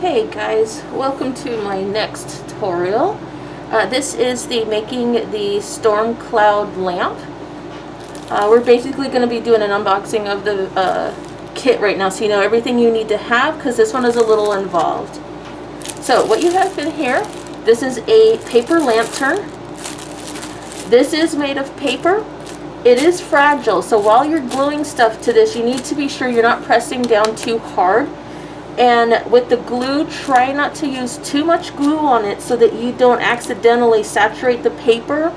Hey guys, welcome to my next tutorial. This is making the storm cloud lamp. We're basically going to be doing an unboxing of the kit right now, so you know everything you need to have, because this one is a little involved. So what you have in here, this is a paper lantern. This is made of paper. It is fragile, so while you're gluing stuff to this, you need to be sure you're not pressing down too hard. And with the glue, try not to use too much glue on it so that you don't accidentally saturate the paper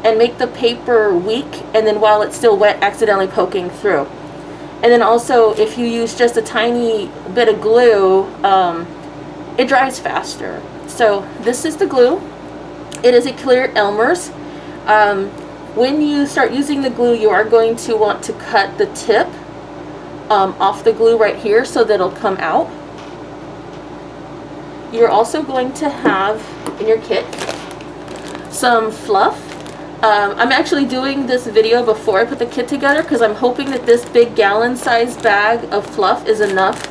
and make the paper weak, and then while it's still wet, accidentally poking through. And then also, if you use just a tiny bit of glue, it dries faster. So this is the glue. It is a clear Elmer's. When you start using the glue, you are going to want to cut the tip off the glue right here so that it'll come out. You're also going to have in your kit some fluff. I'm actually doing this video before I put the kit together because I'm hoping that this big gallon-sized bag of fluff is enough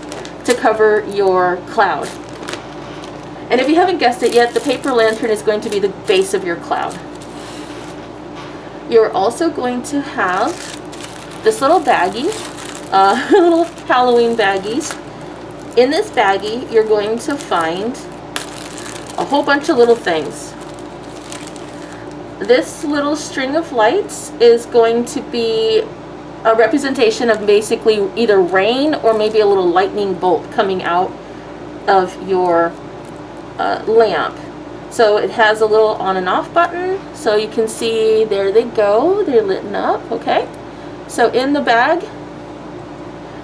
to cover your cloud. And if you haven't guessed it yet, the paper lantern is going to be the base of your cloud. You're also going to have this little baggie. Little Halloween baggies. In this baggie, you're going to find a whole bunch of little things. This little string of lights is going to be a representation of basically either rain or maybe a little lightning bolt coming out of your lamp. So it has a little on and off button, so you can see there they go, they're lit up. Okay, so in the bag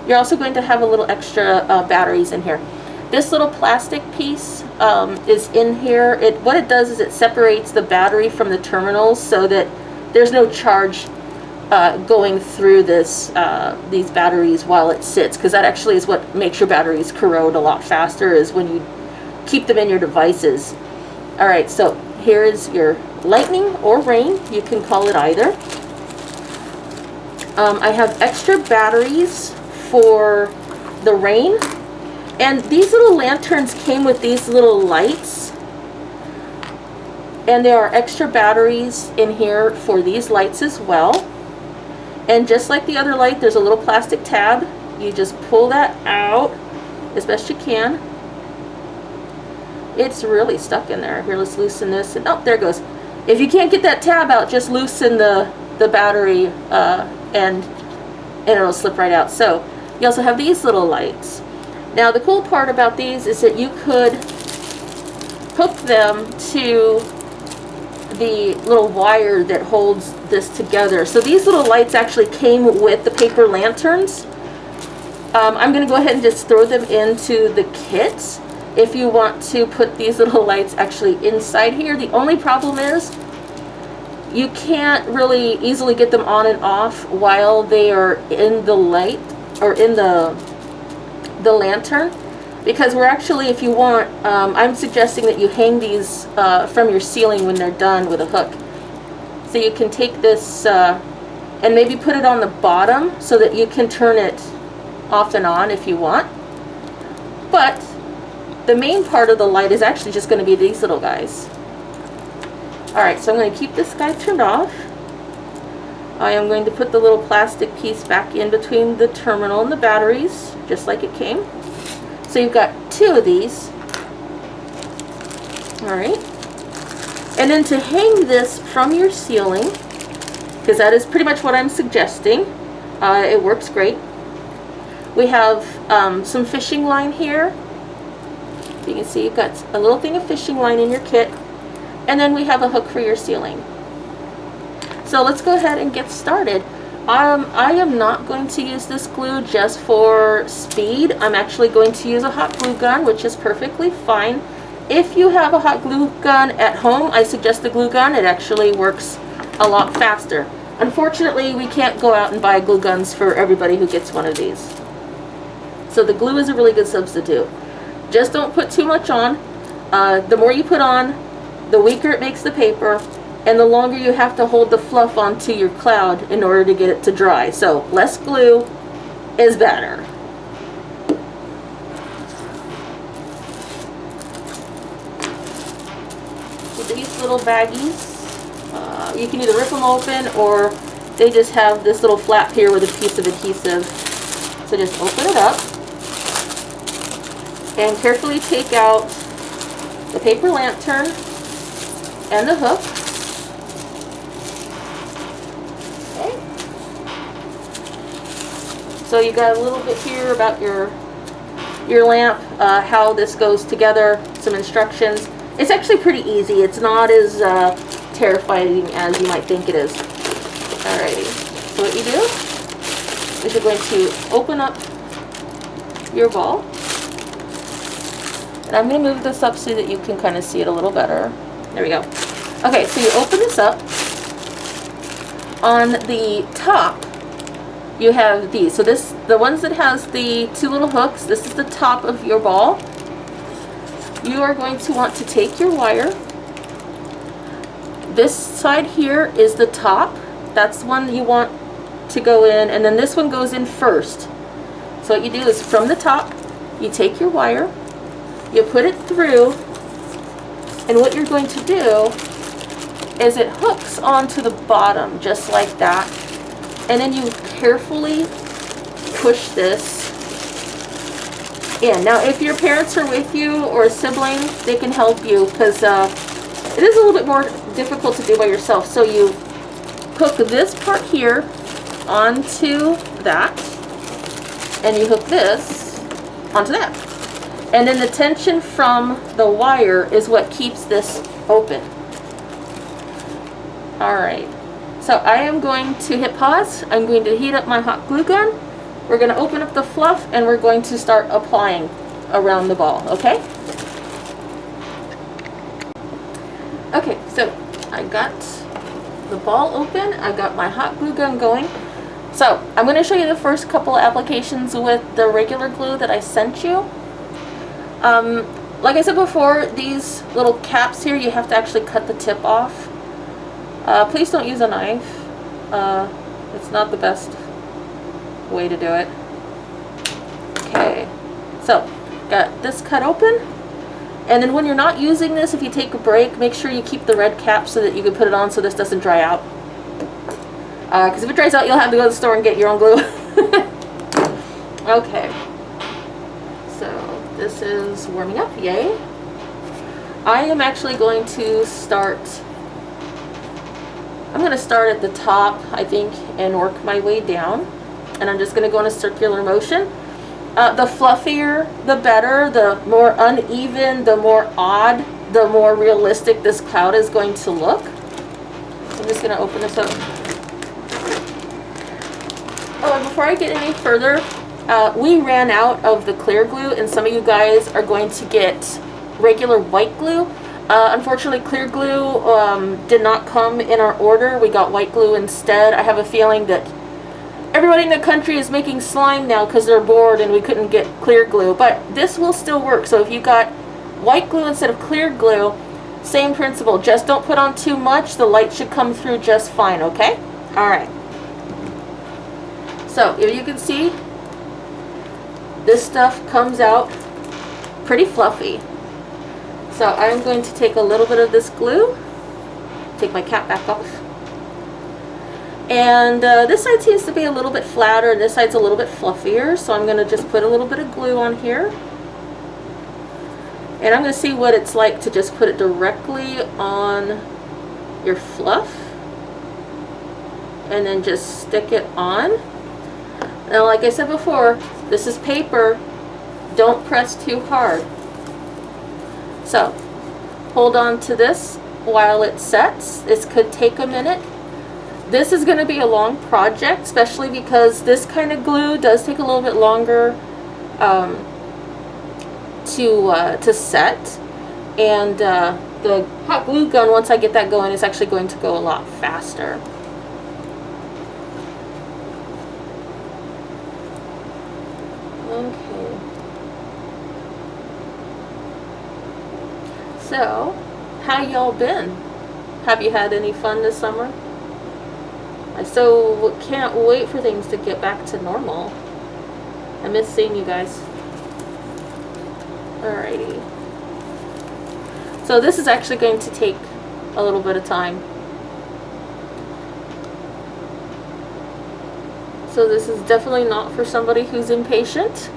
you're also going to have a little extra batteries in here. This little plastic piece is in here. What it does is it separates the battery from the terminals so that there's no charge going through these batteries while it sits, because that actually is what makes your batteries corrode a lot faster, is when you keep them in your devices. Alright, so here is your lightning or rain, you can call it either. I have extra batteries for the rain, and these little lanterns came with these little lights, and there are extra batteries in here for these lights as well. And just like the other light, there's a little plastic tab. You just pull that out as best you can. It's really stuck in there. Here, let's loosen this, and oh, there it goes. If you can't get that tab out, just loosen the battery and it'll slip right out. So you also have these little lights. Now the cool part about these is that you could hook them to the little wire that holds this together. So these little lights actually came with the paper lanterns. I'm going to go ahead and just throw them into the kit if you want to put these little lights actually inside here. The only problem is you can't really easily get them on and off while they are in the light or in the lantern, because we're actually, if you want, I'm suggesting that you hang these from your ceiling when they're done with a hook. So you can take this and maybe put it on the bottom so that you can turn it off and on if you want. But the main part of the light is actually just going to be these little guys. Alright, so I'm going to keep this guy turned off. I am going to put the little plastic piece back in between the terminal and the batteries, just like it came. So you've got two of these. Alright. And then to hang this from your ceiling, because that is pretty much what I'm suggesting, it works great. We have some fishing line here. You can see you've got a little thing of fishing line in your kit. And then we have a hook for your ceiling. So let's go ahead and get started. I am not going to use this glue just for speed. I'm actually going to use a hot glue gun, which is perfectly fine. If you have a hot glue gun at home, I suggest the glue gun. It actually works a lot faster. Unfortunately, we can't go out and buy glue guns for everybody who gets one of these. So the glue is a really good substitute. Just don't put too much on. The more you put on, the weaker it makes the paper, and the longer you have to hold the fluff onto your cloud in order to get it to dry. So less glue is better. little baggies. You can either rip them open, or they just have this little flap here with a piece of adhesive. So just open it up and carefully take out the paper lantern and the hook. Okay. So you got a little bit here about your lamp, how this goes together, some instructions. It's actually pretty easy. It's not as terrifying as you might think it is. Alrighty, so what you do is you're going to open up your ball. And I'm going to move this up so that you can kind of see it a little better. There we go. Okay, so you open this up. On the top, you have these. So the ones that has the two little hooks, this is the top of your ball. You are going to want to take your wire. This side here is the top. That's the one you want to go in, and then this one goes in first. So what you do is from the top, you take your wire, you put it through, and what you're going to do is it hooks onto the bottom just like that, and then you carefully push this in. Now if your parents are with you or a sibling, they can help you, because it is a little bit more difficult to do by yourself. So you hook this part here onto that, and you hook this onto that. And then the tension from the wire is what keeps this open. Alright, so I am going to hit pause. I'm going to heat up my hot glue gun. We're going to open up the fluff, and we're going to start applying around the ball, okay? Okay, so I got the ball open. I got my hot glue gun going. So I'm going to show you the first couple applications with the regular glue that I sent you. Like I said before, these little caps here, you have to actually cut the tip off. Please don't use a knife. It's not the best way to do it. Okay, so got this cut open. And then when you're not using this, if you take a break, make sure you keep the red cap so that you can put it on so this doesn't dry out. Because if it dries out, you'll have to go to the store and get your own glue. Okay. So this is warming up, yay. I am actually going to start, I'm going to start at the top, I think, and work my way down. And I'm just going to go in a circular motion. The fluffier, the better. The more uneven, the more odd, the more realistic this cloud is going to look. I'm just going to open this up. Oh, and before I get any further, we ran out of the clear glue, and some of you guys are going to get regular white glue. Unfortunately, clear glue did not come in our order. We got white glue instead. I have a feeling that everybody in the country is making slime now because they're bored and we couldn't get clear glue. But this will still work. So if you got white glue instead of clear glue, same principle. Just don't put on too much. The light should come through just fine, okay? Alright. So if you can see, this stuff comes out pretty fluffy. So I'm going to take a little bit of this glue, take my cap back off. And this side seems to be a little bit flatter, and this side's a little bit fluffier, so I'm going to just put a little bit of glue on here. And I'm going to see what it's like to just put it directly on your fluff. And then just stick it on. Now, like I said before, this is paper. Don't press too hard. So, hold on to this while it sets. This could take a minute. This is going to be a long project, especially because this kind of glue does take a little bit longer to set. And the hot glue gun, once I get that going, is actually going to go a lot faster. Okay. So, how y'all been? Have you had any fun this summer? I so can't wait for things to get back to normal. I miss seeing you guys. Alrighty. So this is actually going to take a little bit of time. So this is definitely not for somebody who's impatient.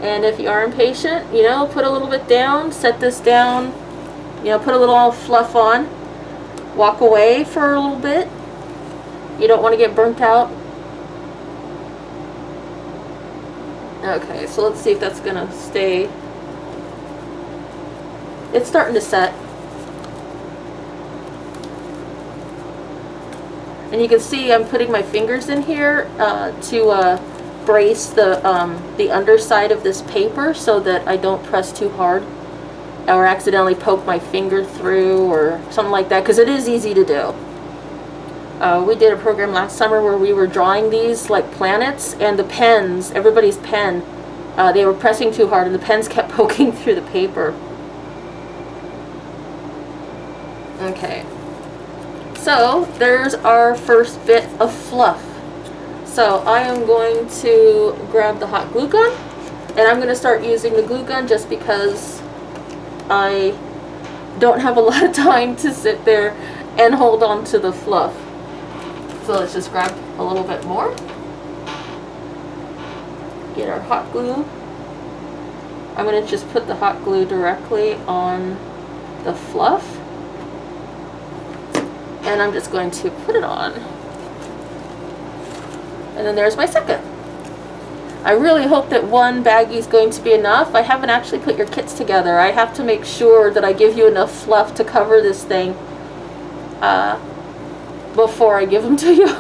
And if you are impatient, you know, put a little bit down, set this down, you know, put a little fluff on, walk away for a little bit. You don't want to get burnt out. Okay, so let's see if that's gonna stay. It's starting to set. And you can see I'm putting my fingers in here to brace the underside of this paper so that I don't press too hard or accidentally poke my finger through or something like that, because it is easy to do. We did a program last summer where we were drawing these like planets, and the pens, everybody's pen, they were pressing too hard and the pens kept poking through the paper. Okay, so there's our first bit of fluff. So I am going to grab the hot glue gun, and I'm going to start using the glue gun just because I don't have a lot of time to sit there and hold on to the fluff. So let's just grab a little bit more. Get our hot glue. I'm going to just put the hot glue directly on the fluff. And I'm just going to put it on. And then there's my second. I really hope that one baggie is going to be enough. I haven't actually put your kits together. I have to make sure that I give you enough fluff to cover this thing before I give them to you.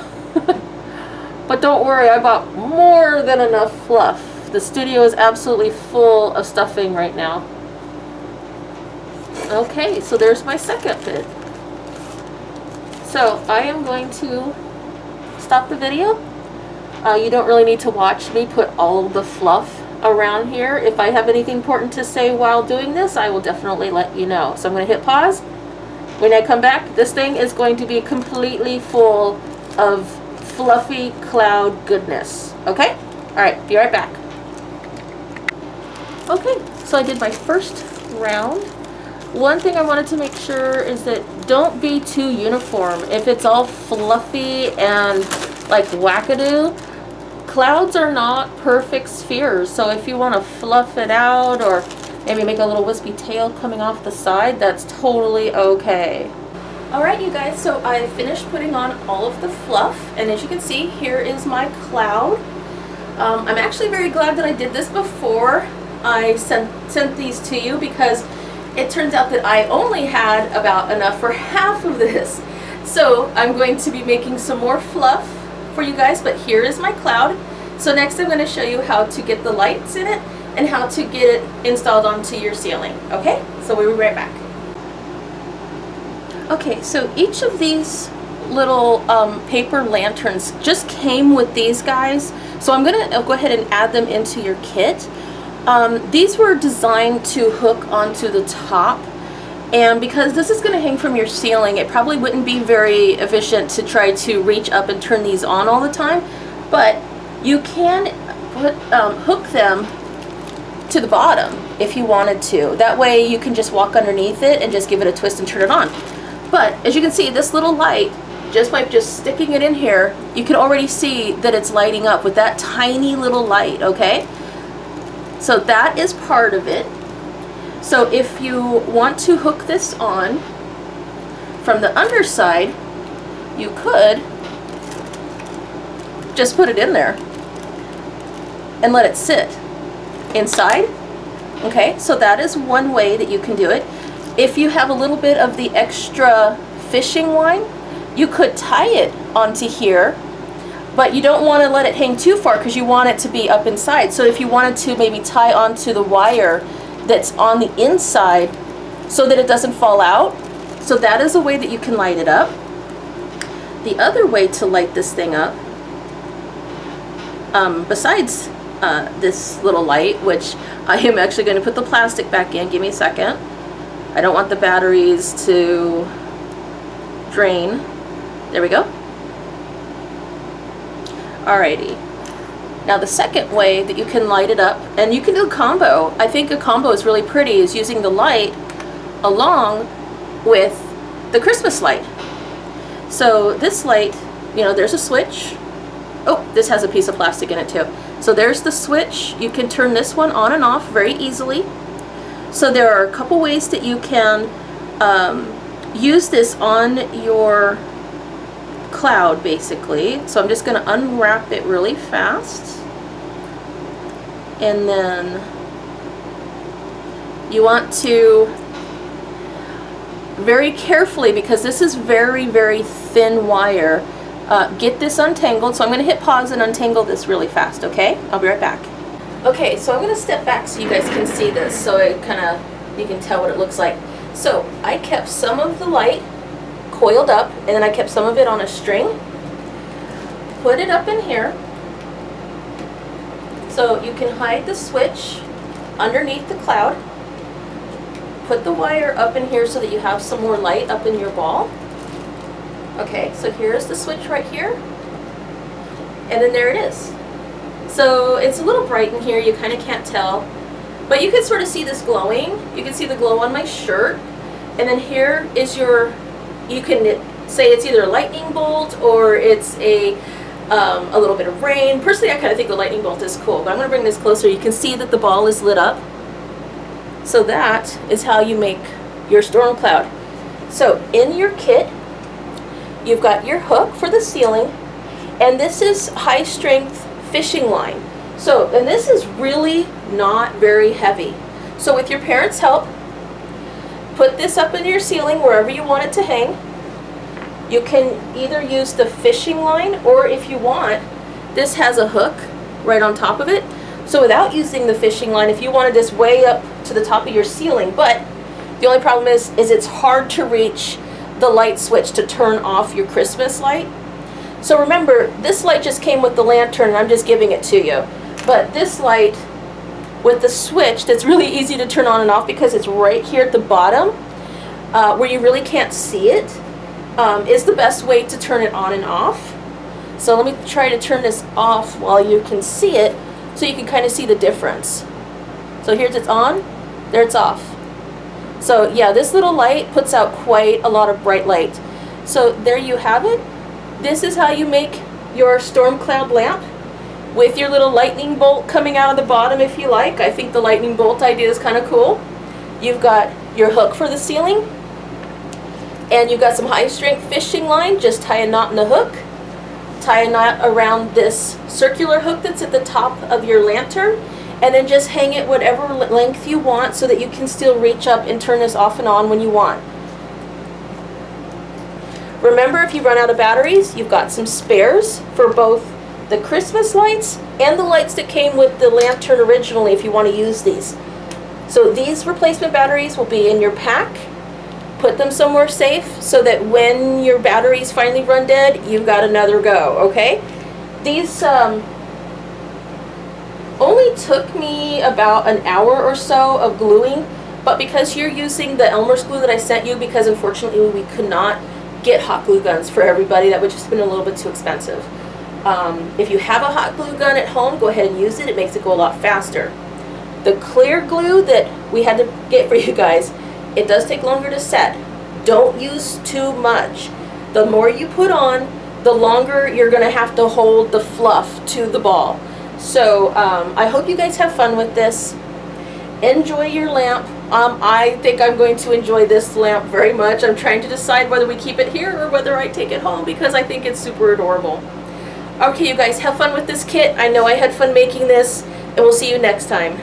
But don't worry, I bought more than enough fluff. The studio is absolutely full of stuffing right now. Okay, so there's my second bit. So I am going to stop the video. You don't really need to watch me put all the fluff around here. If I have anything important to say while doing this, I will definitely let you know. So I'm going to hit pause. When I come back, this thing is going to be completely full of fluffy cloud goodness. Okay? Alright, be right back. Okay, so I did my first round. One thing I wanted to make sure is that don't be too uniform. If it's all fluffy and like wackadoo, clouds are not perfect spheres. So if you want to fluff it out or maybe make a little wispy tail coming off the side, that's totally okay. Alright you guys, so I finished putting on all of the fluff, and as you can see, here is my cloud. I'm actually very glad that I did this before I sent these to you, because it turns out that I only had about enough for half of this. So I'm going to be making some more fluff for you guys, but here is my cloud. So next I'm going to show you how to get the lights in it and how to get it installed onto your ceiling. Okay, so we'll be right back. Okay, so each of these little paper lanterns just came with these guys. So I'm going to go ahead and add them into your kit. These were designed to hook onto the top, and because this is going to hang from your ceiling, it probably wouldn't be very efficient to try to reach up and turn these on all the time, but you can hook them to the bottom if you wanted to. That way you can just walk underneath it and just give it a twist and turn it on. But as you can see, this little light, just by just sticking it in here, you can already see that it's lighting up with that tiny little light, okay? So that is part of it. So if you want to hook this on from the underside, you could just put it in there and let it sit inside. Okay, so that is one way that you can do it. If you have a little bit of the extra fishing line, you could tie it onto here, but you don't want to let it hang too far because you want it to be up inside. So if you wanted to maybe tie onto the wire that's on the inside so that it doesn't fall out, so that is a way that you can light it up. The other way to light this thing up, besides this little light, which I am actually going to put the plastic back in, give me a second. I don't want the batteries to drain. There we go. Alrighty. Now the second way that you can light it up, and you can do a combo. I think a combo is really pretty, is using the light along with the Christmas light. So this light, you know, there's a switch. Oh, this has a piece of plastic in it too. So there's the switch. You can turn this one on and off very easily. So there are a couple ways that you can use this on your cloud, basically. So I'm just going to unwrap it really fast. And then you want to very carefully, because this is very, very thin wire, get this untangled. So I'm going to hit pause and untangle this really fast, okay? I'll be right back. Okay, so I'm going to step back so you guys can see this, so it you can tell what it looks like. So I kept some of the light coiled up, and then I kept some of it on a string. Put it up in here, so you can hide the switch underneath the cloud. Put the wire up in here so that you have some more light up in your ball. Okay, so here's the switch right here, and then there it is. So it's a little bright in here, you kind of can't tell, but you can sort of see this glowing. You can see the glow on my shirt, and then here is your, you can say it's either a lightning bolt or it's a little bit of rain. Personally, I kind of think the lightning bolt is cool, but I'm going to bring this closer. You can see that the ball is lit up. So that is how you make your storm cloud. So in your kit, you've got your hook for the ceiling, and this is high strength fishing line. So, and this is really not very heavy. So with your parents' help, put this up in your ceiling wherever you want it to hang. You can either use the fishing line, or if you want, this has a hook right on top of it. So without using the fishing line, if you wanted this way up to the top of your ceiling, but the only problem is it's hard to reach the light switch to turn off your Christmas light. So remember, this light just came with the lantern, and I'm just giving it to you. But this light with the switch, that's really easy to turn on and off because it's right here at the bottom, where you really can't see it, is the best way to turn it on and off. So let me try to turn this off while you can see it, so you can kind of see the difference. So here's it's on, there it's off. So yeah, this little light puts out quite a lot of bright light. So there you have it. This is how you make your storm cloud lamp with your little lightning bolt coming out of the bottom if you like. I think the lightning bolt idea is kind of cool. You've got your hook for the ceiling, and you've got some high strength fishing line. Just tie a knot in the hook. Tie a knot around this circular hook that's at the top of your lantern, and then just hang it whatever length you want so that you can still reach up and turn this off and on when you want. Remember, if you run out of batteries, you've got some spares for both the Christmas lights and the lights that came with the lantern originally if you want to use these. So these replacement batteries will be in your pack. Put them somewhere safe so that when your batteries finally run dead, you've got another go, okay? These only took me about an hour or so of gluing, but because you're using the Elmer's glue that I sent you, because unfortunately we could not get hot glue guns for everybody, that would just been a little bit too expensive. If you have a hot glue gun at home, go ahead and use it. It makes it go a lot faster. The clear glue that we had to get for you guys, it does take longer to set. Don't use too much. The more you put on, the longer you're going to have to hold the fluff to the ball. So I hope you guys have fun with this. Enjoy your lamp. I think I'm going to enjoy this lamp very much. I'm trying to decide whether we keep it here or whether I take it home because I think it's super adorable. Okay, you guys, have fun with this kit. I know I had fun making this, and we'll see you next time.